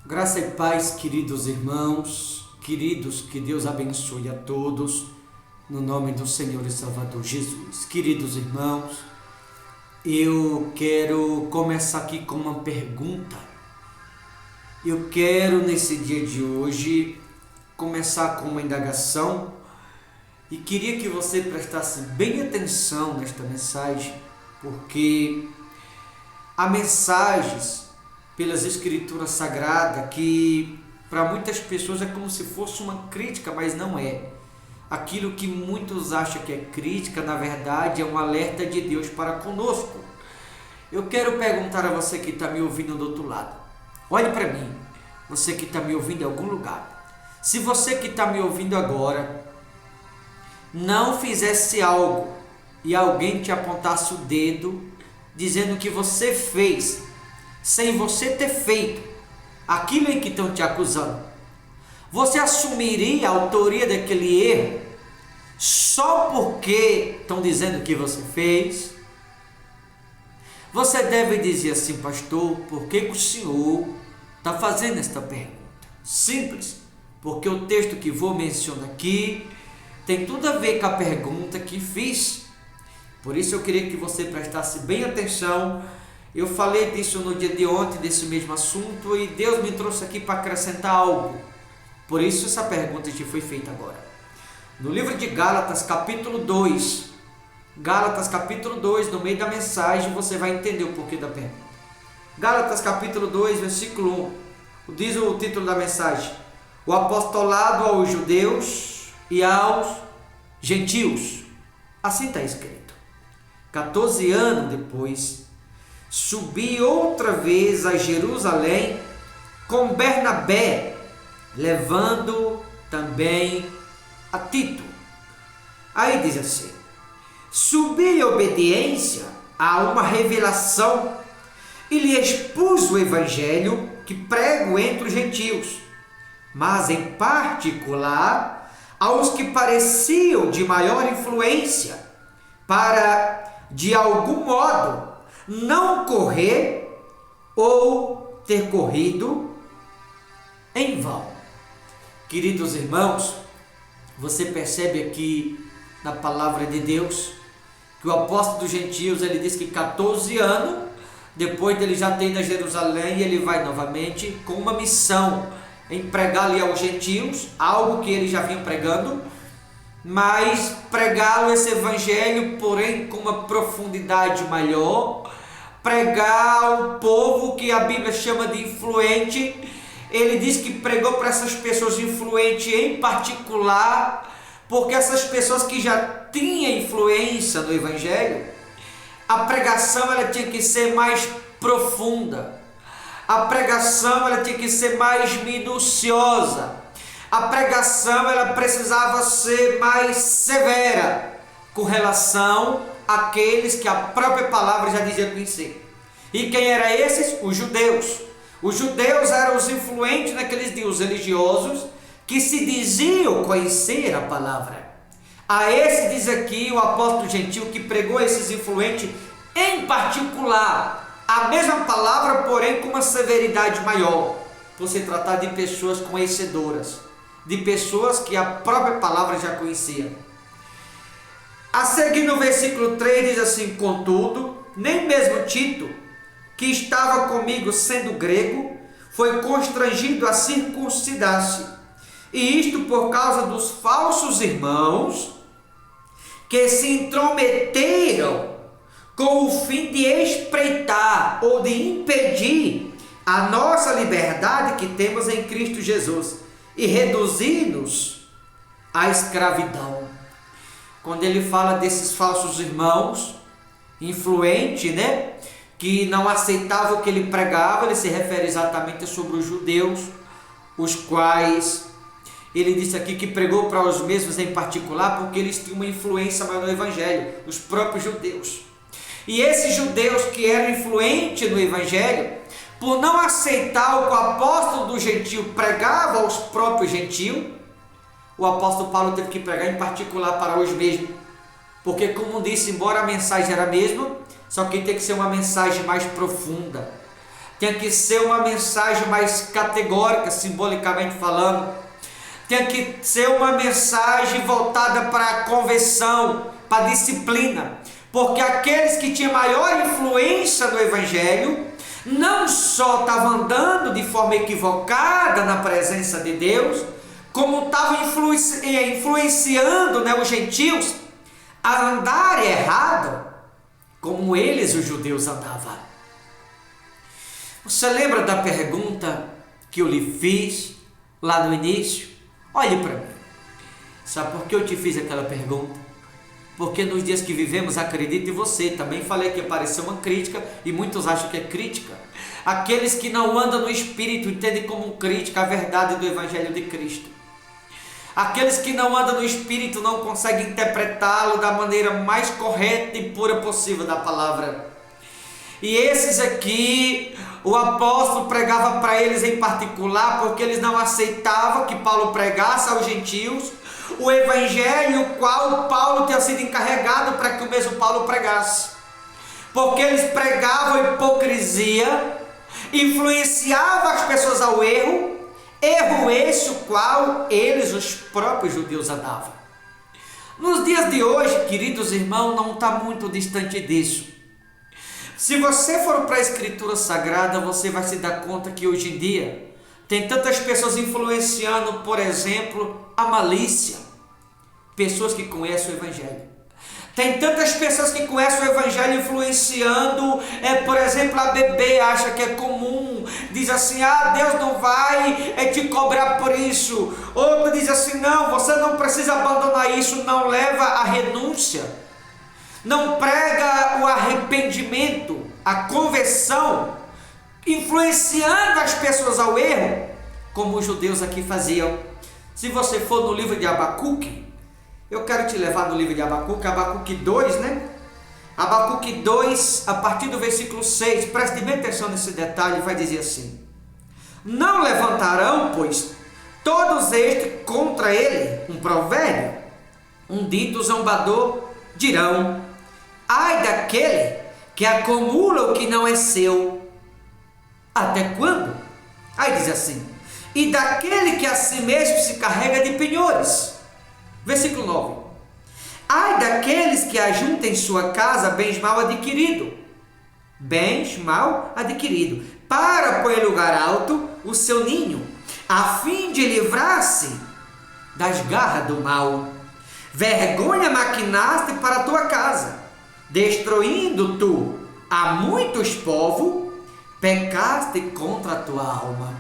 Graça e paz, queridos irmãos, queridos, que Deus abençoe a todos, no nome do Senhor e Salvador Jesus. Queridos irmãos, eu quero começar aqui com uma pergunta. Eu quero, nesse dia de hoje, começar com uma indagação e queria que você prestasse bem atenção nesta mensagem, porque há mensagens pelas Escrituras Sagradas que para muitas pessoas é como se fosse uma crítica, mas não é. Aquilo que muitos acham que é crítica, na verdade é um alerta de Deus para conosco. Eu quero perguntar a você que está me ouvindo do outro lado. Olhe para mim, você que está me ouvindo em algum lugar. Se você que está me ouvindo agora não fizesse algo e alguém te apontasse o dedo dizendo que você fez sem você ter feito aquilo em que estão te acusando, você assumiria a autoria daquele erro só porque estão dizendo que você fez? Você deve dizer assim: pastor, por que o senhor está fazendo esta pergunta? Simples, porque o texto que vou mencionar aqui tem tudo a ver com a pergunta que fiz. Por isso eu queria que você prestasse bem atenção. Eu falei disso no dia de ontem, desse mesmo assunto, e Deus me trouxe aqui para acrescentar algo. Por isso essa pergunta te foi feita agora. No livro de Gálatas, capítulo 2, no meio da mensagem, você vai entender o porquê da pergunta. Gálatas, capítulo 2, versículo 1, diz o título da mensagem: o apostolado aos judeus e aos gentios. Assim está escrito. 14 anos depois, subi outra vez a Jerusalém com Bernabé, levando também a Tito. Aí diz assim: subi em obediência a uma revelação e lhe expus o evangelho que prego entre os gentios, mas em particular aos que pareciam de maior influência, para de algum modo não correr ou ter corrido em vão. Queridos irmãos, você percebe aqui na palavra de Deus que o apóstolo dos gentios, ele diz que 14 anos depois dele já ter ido a Jerusalém, ele vai novamente com uma missão em pregar ali aos gentios, algo que ele já vinha pregando, mas pregá-lo esse evangelho, porém com uma profundidade maior, pregar ao povo que a Bíblia chama de influente. Ele diz que pregou para essas pessoas influentes em particular, porque essas pessoas que já tinham influência no evangelho, a pregação ela tinha que ser mais profunda, a pregação ela tinha que ser mais minuciosa, a pregação ela precisava ser mais severa com relação àqueles que a própria palavra já dizia conhecer. E quem eram esses? Os judeus. Os judeus eram os influentes naqueles dias, os religiosos, que se diziam conhecer a palavra. A esse diz aqui o apóstolo gentil que pregou a esses influentes em particular a mesma palavra, porém com uma severidade maior, por se tratar de pessoas conhecedoras, de pessoas que a própria palavra já conhecia. A seguir no versículo 3 diz assim: contudo, nem mesmo Tito, que estava comigo sendo grego, foi constrangido a circuncidar-se, e isto por causa dos falsos irmãos que se intrometeram com o fim de espreitar ou de impedir a nossa liberdade que temos em Cristo Jesus e reduzir-nos à escravidão. Quando ele fala desses falsos irmãos influentes, que não aceitavam o que ele pregava, ele se refere exatamente sobre os judeus, os quais ele disse aqui que pregou para os mesmos em particular, porque eles tinham uma influência maior no evangelho, os próprios judeus. E esses judeus que eram influentes no evangelho, por não aceitar o que o apóstolo do gentio pregava aos próprios gentios, o apóstolo Paulo teve que pregar em particular para os mesmos, porque, como disse, embora a mensagem era a mesma, só que tem que ser uma mensagem mais profunda, Tinha que ser uma mensagem mais categórica, simbolicamente falando. Tinha que ser uma mensagem voltada para a conversão, para a disciplina. Porque aqueles que tinham maior influência no Evangelho, não só estavam andando de forma equivocada na presença de Deus, como estavam influenciando, os gentios a andar errado, como eles, os judeus, andavam. Você lembra da pergunta que eu lhe fiz lá no início? Olhe para mim. Sabe por que eu te fiz aquela pergunta? Porque nos dias que vivemos, acredite você, também falei que pareceu uma crítica e muitos acham que é crítica. Aqueles que não andam no Espírito entendem como crítica a verdade do Evangelho de Cristo. Aqueles que não andam no Espírito não conseguem interpretá-lo da maneira mais correta e pura possível da palavra. E esses aqui, o apóstolo pregava para eles em particular, porque eles não aceitavam que Paulo pregasse aos gentios o evangelho qual Paulo tinha sido encarregado para que o mesmo Paulo pregasse. Porque eles pregavam hipocrisia, influenciavam as pessoas ao erro esse o qual eles, os próprios judeus, andavam. Nos dias de hoje, queridos irmãos, não está muito distante disso. Se você for para a Escritura Sagrada, você vai se dar conta que hoje em dia tem tantas pessoas influenciando, por exemplo, a malícia. Pessoas que conhecem o Evangelho. Tem tantas pessoas que conhecem o Evangelho influenciando, por exemplo, a beber, acha que é comum, diz assim, Deus não vai te cobrar por isso. Outro diz assim, não, você não precisa abandonar isso, não leva à renúncia. Não prega o arrependimento, a conversão, influenciando as pessoas ao erro, como os judeus aqui faziam. Se você for no livro de Abacuque, eu quero te levar no livro de Abacuque, Abacuque 2, Abacuque 2, a partir do versículo 6, preste bem atenção nesse detalhe, vai dizer assim: não levantarão, pois, todos estes contra ele um provérbio, um dito zombador, dirão, ai daquele que acumula o que não é seu, até quando? Aí diz assim, e daquele que a si mesmo se carrega de penhores. Versículo 9. Ai daqueles que ajuntam em sua casa bens mal adquiridos, para pôr em lugar alto o seu ninho, a fim de livrar-se das garras do mal. Vergonha maquinaste para a tua casa, destruindo tu a muitos povos, pecaste contra a tua alma.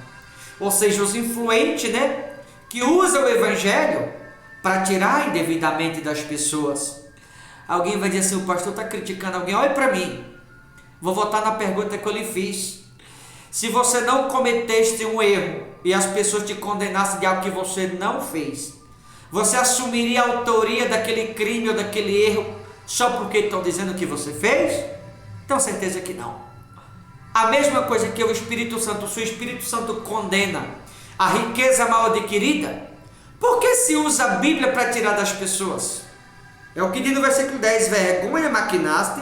Ou seja, os influentes, que usam o Evangelho para tirar indevidamente das pessoas. Alguém vai dizer assim, o pastor está criticando alguém. Olha para mim, vou voltar na pergunta que eu lhe fiz. Se você não cometeste um erro e as pessoas te condenassem de algo que você não fez, você assumiria a autoria daquele crime ou daquele erro só porque estão dizendo que você fez? Tenho certeza que não. A mesma coisa que o Espírito Santo, se o Espírito Santo condena a riqueza mal adquirida, por que se usa a Bíblia para tirar das pessoas? É o que diz no versículo 10, vergonha maquinaste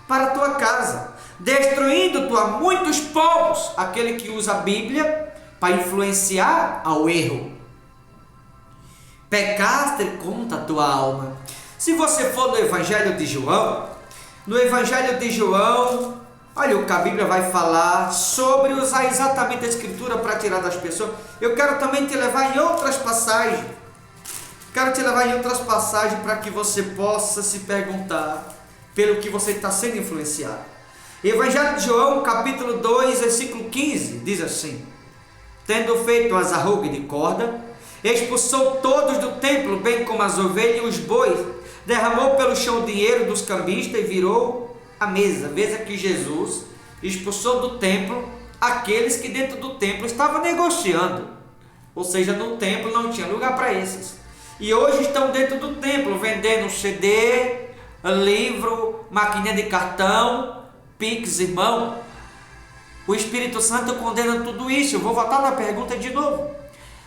para a tua casa, destruindo tu a muitos povos, aquele que usa a Bíblia para influenciar ao erro. Pecaste contra a tua alma. Se você for no Evangelho de João, olha o que a Bíblia vai falar sobre usar exatamente a Escritura para tirar das pessoas. Eu quero também te levar em outras passagens. Para que você possa se perguntar pelo que você está sendo influenciado. Evangelho de João, capítulo 2, versículo 15, diz assim: tendo feito as arrugas de corda, expulsou todos do templo, bem como as ovelhas e os bois, derramou pelo chão o dinheiro dos cambistas e virou a mesa. Veja que Jesus expulsou do templo aqueles que dentro do templo estavam negociando, ou seja, no templo não tinha lugar para esses, e hoje estão dentro do templo vendendo CD, livro, maquininha de cartão, Pix, irmão. O Espírito Santo condena tudo isso. Eu vou voltar na pergunta de novo.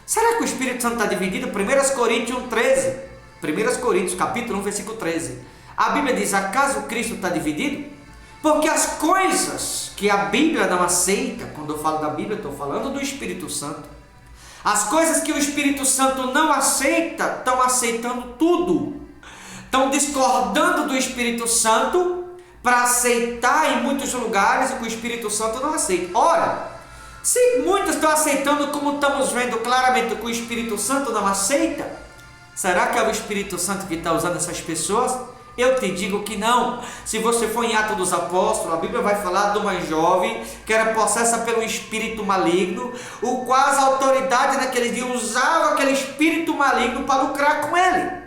Será que o Espírito Santo está dividido? 1 Coríntios 13, 1 Coríntios capítulo 1, versículo 13. A Bíblia diz, acaso Cristo está dividido? Porque as coisas que a Bíblia não aceita, quando eu falo da Bíblia, estou falando do Espírito Santo. As coisas que o Espírito Santo não aceita, estão aceitando tudo. Estão discordando do Espírito Santo para aceitar em muitos lugares o que o Espírito Santo não aceita. Ora, se muitos estão aceitando como estamos vendo claramente o que o Espírito Santo não aceita, será que é o Espírito Santo que está usando essas pessoas? Eu te digo que não. Se você for em Atos dos Apóstolos, a Bíblia vai falar de uma jovem que era possessa pelo espírito maligno, o qual a autoridade naqueles dias usava aquele espírito maligno para lucrar com ele.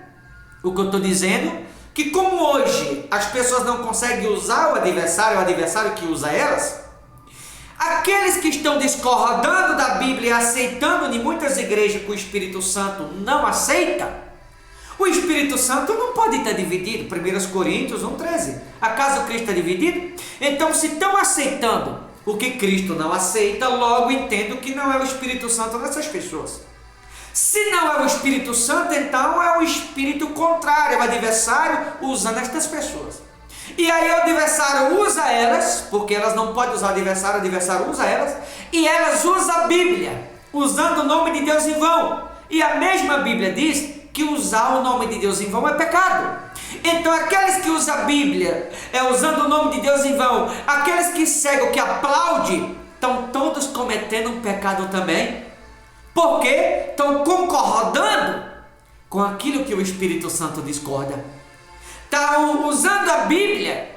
O que eu estou dizendo? Que como hoje as pessoas não conseguem usar o adversário que usa elas, aqueles que estão discordando da Bíblia e aceitando em muitas igrejas que o Espírito Santo não aceita, o Espírito Santo não pode estar dividido. 1 Coríntios 1,13. Acaso Cristo está dividido? Então, se estão aceitando o que Cristo não aceita, logo entendo que não é o Espírito Santo dessas pessoas. Se não é o Espírito Santo, então é o espírito contrário, é o adversário usando estas pessoas. E aí o adversário usa elas, porque elas não podem usar o adversário usa elas, e elas usam a Bíblia, usando o nome de Deus em vão. E a mesma Bíblia diz que usar o nome de Deus em vão é pecado. Então aqueles que usam a Bíblia usando o nome de Deus em vão, aqueles que seguem, que aplaudem, estão todos cometendo um pecado também, porque estão concordando com aquilo que o Espírito Santo discorda. Estão usando a Bíblia,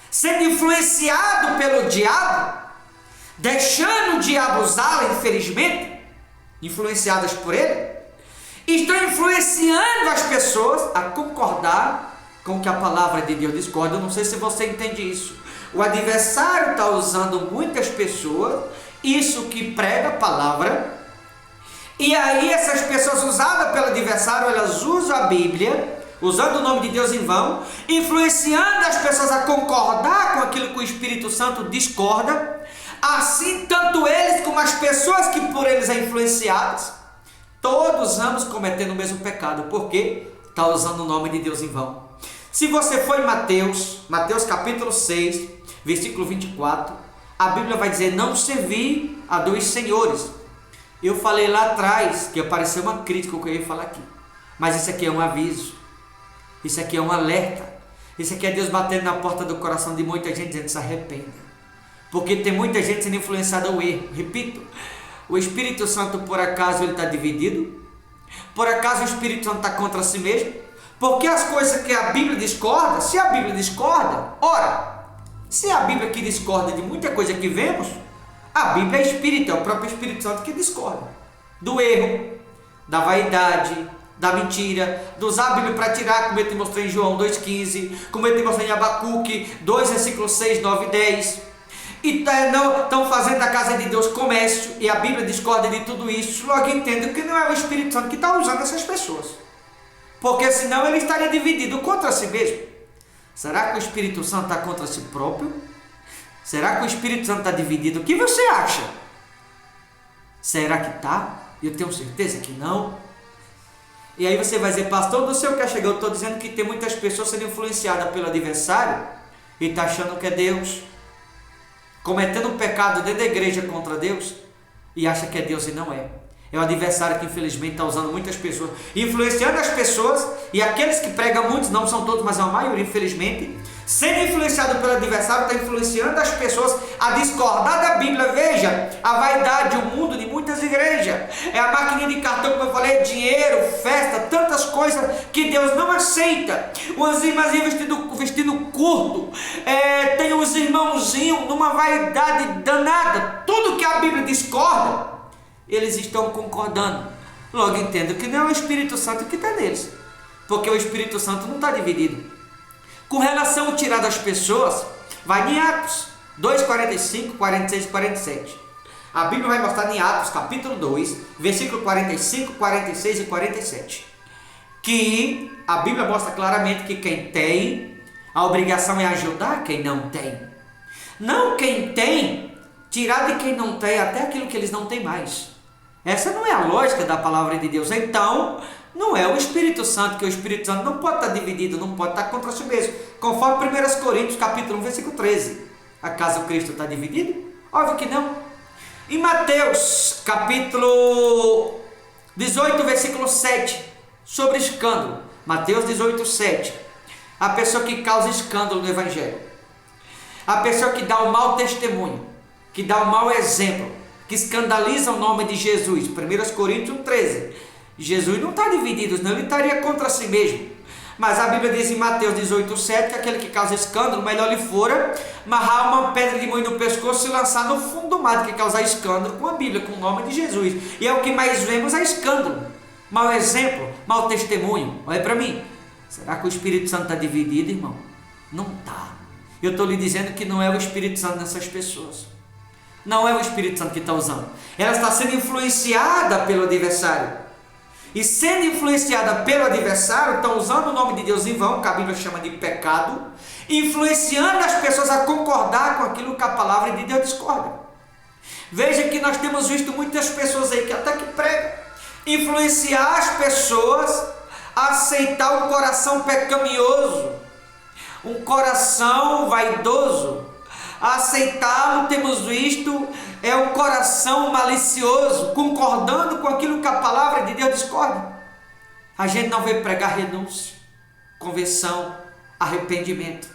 sendo influenciado pelo diabo, deixando o diabo usá-la, infelizmente, influenciadas por ele, estão influenciando as pessoas a concordar com o que a palavra de Deus discorda. Eu não sei se você entende isso. O adversário está usando muitas pessoas, isso que prega a palavra, e aí essas pessoas usadas pelo adversário, elas usam a Bíblia, usando o nome de Deus em vão, influenciando as pessoas a concordar com aquilo que o Espírito Santo discorda. Assim, tanto eles como as pessoas que por eles são influenciadas, todos ambos cometendo o mesmo pecado, porque está usando o nome de Deus em vão. Se você for em Mateus capítulo 6, versículo 24, a Bíblia vai dizer: não servir a dois senhores. Eu falei lá atrás que apareceu uma crítica que eu ia falar aqui, mas isso aqui é um aviso, isso aqui é um alerta, isso aqui é Deus batendo na porta do coração de muita gente dizendo: se arrependa, porque tem muita gente sendo influenciada ao erro. Repito, o Espírito Santo, por acaso, ele está dividido? Por acaso o Espírito Santo está contra si mesmo? Porque as coisas que a Bíblia discorda, se a Bíblia discorda, ora, se a Bíblia que discorda de muita coisa que vemos, a Bíblia é Espírito, é o próprio Espírito Santo que discorda do erro, da vaidade, da mentira, de usar a Bíblia para tirar, como eu te mostrei em João 2,15, como eu te mostrei em Abacuque 2, versículos 6, 9 e 10. E estão fazendo da casa de Deus comércio, e a Bíblia discorda de tudo isso. Logo entendo que não é o Espírito Santo que está usando essas pessoas, porque senão ele estaria dividido contra si mesmo. Será que o Espírito Santo está contra si próprio? Será que o Espírito Santo está dividido? O que você acha? Será que está? Eu tenho certeza que não. E aí você vai dizer: pastor, não sei o que é chegar. Eu estou dizendo que tem muitas pessoas sendo influenciadas pelo adversário e está achando que é Deus, cometendo um pecado dentro da igreja contra Deus, e acha que é Deus e não é. É o adversário que infelizmente está usando muitas pessoas, influenciando as pessoas, e aqueles que pregam muitos, não são todos, mas é a maioria, infelizmente, sendo influenciado pelo adversário, está influenciando as pessoas a discordar da Bíblia. Veja, a vaidade, o mundo de muitas igrejas, é a máquina de cartão, como eu falei, dinheiro, festa, tantas coisas que Deus não aceita. Os irmãozinhos vestido curto, tem os irmãozinhos numa vaidade danada, tudo que a Bíblia discorda, eles estão concordando. Logo entendo que não é o Espírito Santo que está neles, porque o Espírito Santo não está dividido. Com relação ao tirar das pessoas, vai em Atos 2, 45, 46 e 47. A Bíblia vai mostrar em Atos capítulo 2, versículo 45, 46 e 47, que a Bíblia mostra claramente que quem tem, a obrigação é ajudar quem não tem. Não quem tem, tirar de quem não tem até aquilo que eles não têm mais. Essa não é a lógica da palavra de Deus. Então, não é o Espírito Santo, que o Espírito Santo não pode estar dividido, não pode estar contra si mesmo, conforme 1 Coríntios capítulo 1, versículo 13. Acaso Cristo está dividido? Óbvio que não. Em Mateus capítulo 18, versículo 7, sobre escândalo. Mateus 18, 7. A pessoa que causa escândalo no Evangelho. A pessoa que dá um mau testemunho, que dá um mau exemplo, que escandaliza o nome de Jesus. 1 Coríntios 13. Jesus não está dividido, senão ele estaria contra si mesmo. Mas a Bíblia diz em Mateus 18, 7 que aquele que causa escândalo, melhor lhe fora amarrar uma pedra de moinho no pescoço e lançar no fundo do mar, do que causar escândalo com a Bíblia, com o nome de Jesus. E é o que mais vemos, é escândalo, mau exemplo, mau testemunho. Olha para mim, será que o Espírito Santo está dividido, irmão? Não está. Eu estou lhe dizendo que não é o Espírito Santo nessas pessoas. Não é o Espírito Santo que está usando. Ela está sendo influenciada pelo adversário. E sendo influenciada pelo adversário, estão usando o nome de Deus em vão, que a Bíblia chama de pecado, influenciando as pessoas a concordar com aquilo que a palavra de Deus discorda. Veja que nós temos visto muitas pessoas aí que até que pregam, influenciar as pessoas a aceitar um coração pecaminoso, um coração vaidoso. A aceitá-lo, temos visto, é um coração malicioso, concordando com aquilo que a palavra de Deus discorda. A gente não veio pregar renúncia, conversão, arrependimento.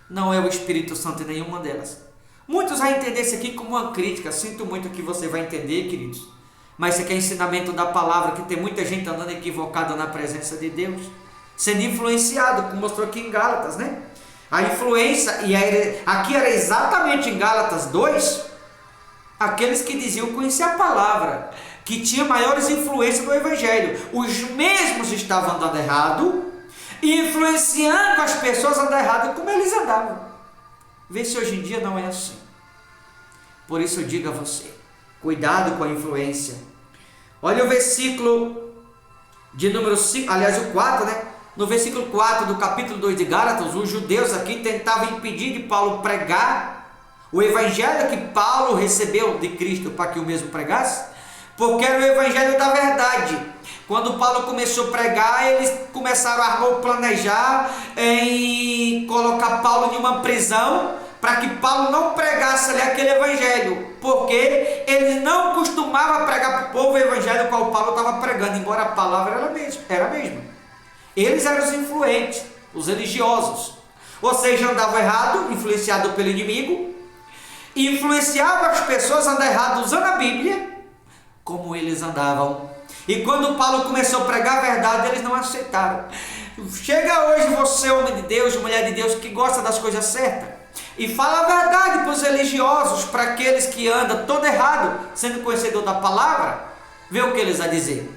Não é o Espírito Santo em nenhuma delas. Muitos vão entender isso aqui como uma crítica. Sinto muito que você vai entender, queridos. Mas isso aqui é ensinamento da palavra, que tem muita gente andando equivocada na presença de Deus, sendo influenciado, como mostrou aqui em Gálatas, né? A influência, e aqui era exatamente em Gálatas 2, aqueles que diziam conhecer a palavra, que tinham maiores influências no Evangelho, os mesmos estavam andando errado, e influenciando as pessoas a andar errado como eles andavam. Vê se hoje em dia não é assim. Por isso eu digo a você, cuidado com a influência. Olha o versículo de número 5, aliás o 4, né? No versículo 4 do capítulo 2 de Gálatas, os judeus aqui tentavam impedir de Paulo pregar o evangelho que Paulo recebeu de Cristo para que o mesmo pregasse, porque era o evangelho da verdade. Quando Paulo começou a pregar, eles começaram a planejar em colocar Paulo em uma prisão, para que Paulo não pregasse ali aquele evangelho, porque ele não costumava pregar para o povo o evangelho qual Paulo estava pregando, embora a palavra era a mesma. Eles eram os influentes, os religiosos, ou seja, andavam errado, influenciado pelo inimigo, e influenciavam as pessoas a andar errado usando a Bíblia, como eles andavam. E quando Paulo começou a pregar a verdade, eles não aceitaram. Chega hoje você, homem de Deus, mulher de Deus, que gosta das coisas certas, e fala a verdade para os religiosos, para aqueles que andam todo errado, sendo conhecedor da palavra, vê o que eles vão dizer.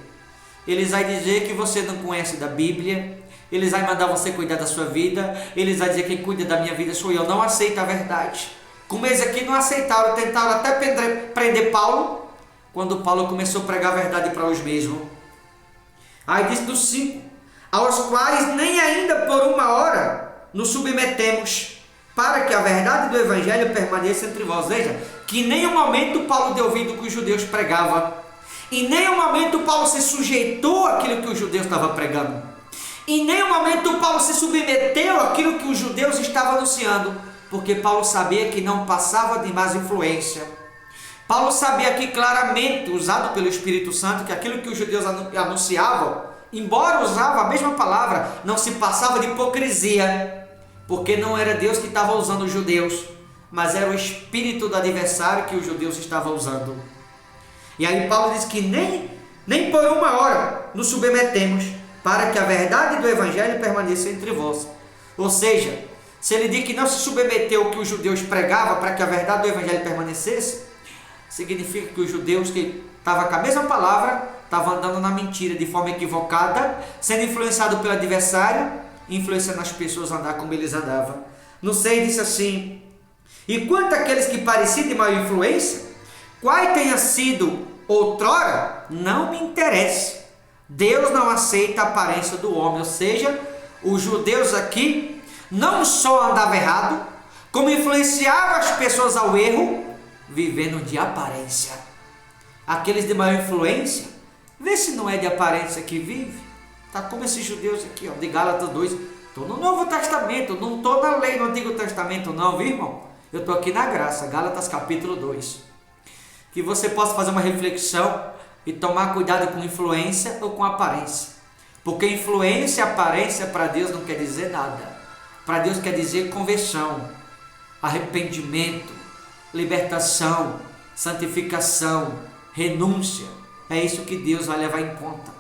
Eles vão dizer que você não conhece da Bíblia, eles vão mandar você cuidar da sua vida, eles vão dizer que quem cuida da minha vida sou eu, não aceita a verdade. Como eles aqui não aceitaram, tentaram até prender Paulo, quando Paulo começou a pregar a verdade para os mesmos. Aí diz do 5, aos quais nem ainda por uma hora nos submetemos, para que a verdade do Evangelho permaneça entre vós. Veja, que em nenhum momento Paulo deu ouvido que os judeus pregavam. Em nenhum momento Paulo se sujeitou àquilo que os judeus estavam pregando. Em nenhum momento Paulo se submeteu àquilo que os judeus estavam anunciando, porque Paulo sabia que não passava de mais influência. Paulo sabia aqui claramente, usado pelo Espírito Santo, que aquilo que os judeus anunciavam, embora usava a mesma palavra, não se passava de hipocrisia, porque não era Deus que estava usando os judeus, mas era o espírito do adversário que os judeus estavam usando. E aí Paulo diz que nem por uma hora nos submetemos, para que a verdade do Evangelho permaneça entre vós. Ou seja, se ele diz que não se submeteu ao que os judeus pregavam para que a verdade do Evangelho permanecesse, significa que os judeus que estavam com a mesma palavra, estavam andando na mentira de forma equivocada, sendo influenciado pelo adversário, influenciando as pessoas a andar como eles andavam. No 6 disse assim, e quanto àqueles que pareciam de má influência, qual tenha sido outrora, não me interessa. Deus não aceita a aparência do homem, ou seja, os judeus aqui não só andavam errado, como influenciavam as pessoas ao erro, vivendo de aparência. Aqueles de má influência, vê se não é de aparência que vive. Está como esses judeus aqui, ó, de Gálatas 2. Estou no Novo Testamento, não estou na lei do Antigo Testamento não, viu, irmão? Eu estou aqui na graça, Gálatas capítulo 2. Que você possa fazer uma reflexão e tomar cuidado com influência ou com aparência. Porque influência e aparência para Deus não quer dizer nada. Para Deus quer dizer conversão, arrependimento, libertação, santificação, renúncia. É isso que Deus vai levar em conta.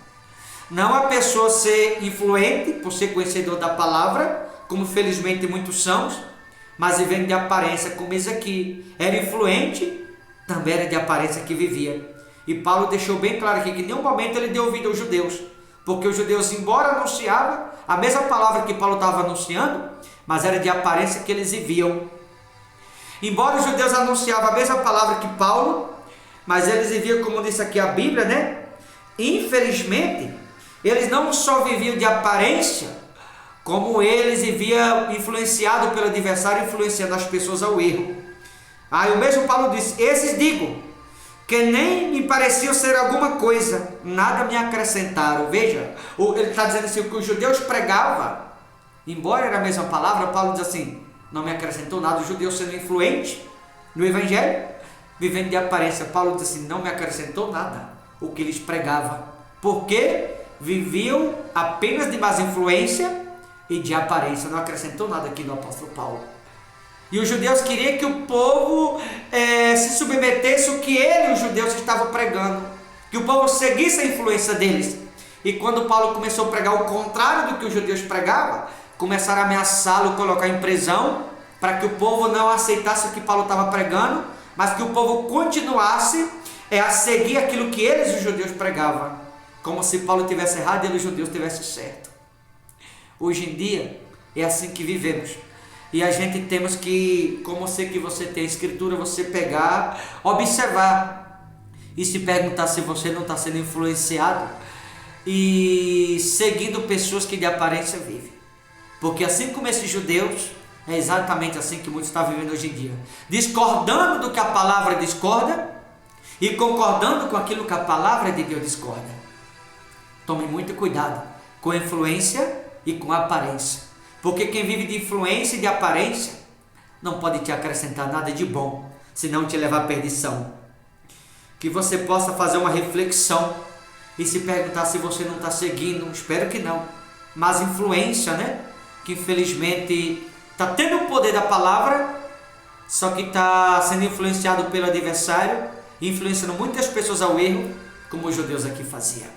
Não a pessoa ser influente por ser conhecedor da palavra, como felizmente muitos são, mas vivendo de aparência, como esse aqui. Era influente, também era de aparência que vivia. E Paulo deixou bem claro aqui que em nenhum momento ele deu ouvido aos judeus, porque os judeus, embora anunciavam a mesma palavra que Paulo estava anunciando, mas era de aparência que eles viviam. Embora os judeus anunciavam a mesma palavra que Paulo, mas eles viviam, como disse aqui a Bíblia, né? Infelizmente, eles não só viviam de aparência, como eles viviam influenciado pelo adversário, influenciando as pessoas ao erro. Aí o mesmo Paulo disse: esses digo, que nem me pareciam ser alguma coisa, nada me acrescentaram. Veja, ele está dizendo assim, o que os judeus pregavam, embora era a mesma palavra, Paulo diz assim, não me acrescentou nada. Os judeus sendo influentes no Evangelho, vivendo de aparência, Paulo diz assim, não me acrescentou nada o que eles pregavam, porque viviam apenas de más influência e de aparência, não acrescentou nada aqui no apóstolo Paulo. E os judeus queriam que o povo se submetesse ao que ele, os judeus, estavam pregando, que o povo seguisse a influência deles. E quando Paulo começou a pregar o contrário do que os judeus pregavam, começaram a ameaçá-lo, colocar em prisão, para que o povo não aceitasse o que Paulo estava pregando, mas que o povo continuasse a seguir aquilo que eles, os judeus, pregavam, como se Paulo tivesse errado e eles, os judeus, tivessem certo. Hoje em dia é assim que vivemos. E a gente temos que, como sei que você tem a escritura, você pegar, observar e se perguntar se você não está sendo influenciado e seguindo pessoas que de aparência vivem. Porque assim como esses judeus, é exatamente assim que muitos estão vivendo hoje em dia. Discordando do que a palavra discorda e concordando com aquilo que a palavra de Deus discorda. Tome muito cuidado com a influência e com a aparência. Porque quem vive de influência e de aparência não pode te acrescentar nada de bom, senão te levar à perdição. Que você possa fazer uma reflexão e se perguntar se você não está seguindo, espero que não, mas influência, né? Que infelizmente está tendo o poder da palavra, só que está sendo influenciado pelo adversário, influenciando muitas pessoas ao erro, como os judeus aqui faziam.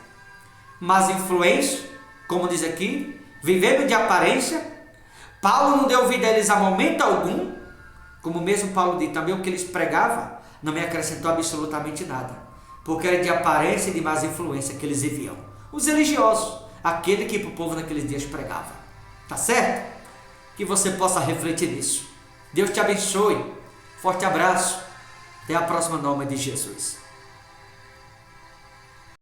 Mas influência, como diz aqui, vivendo de aparência, Paulo não deu ouvido a eles a momento algum, como mesmo Paulo diz, também o que eles pregavam não me acrescentou absolutamente nada, porque era de aparência e de más influência que eles viviam. Os religiosos, aquele que para o povo naqueles dias pregava. Tá certo? Que você possa refletir nisso. Deus te abençoe. Forte abraço. Até a próxima, em nome de Jesus.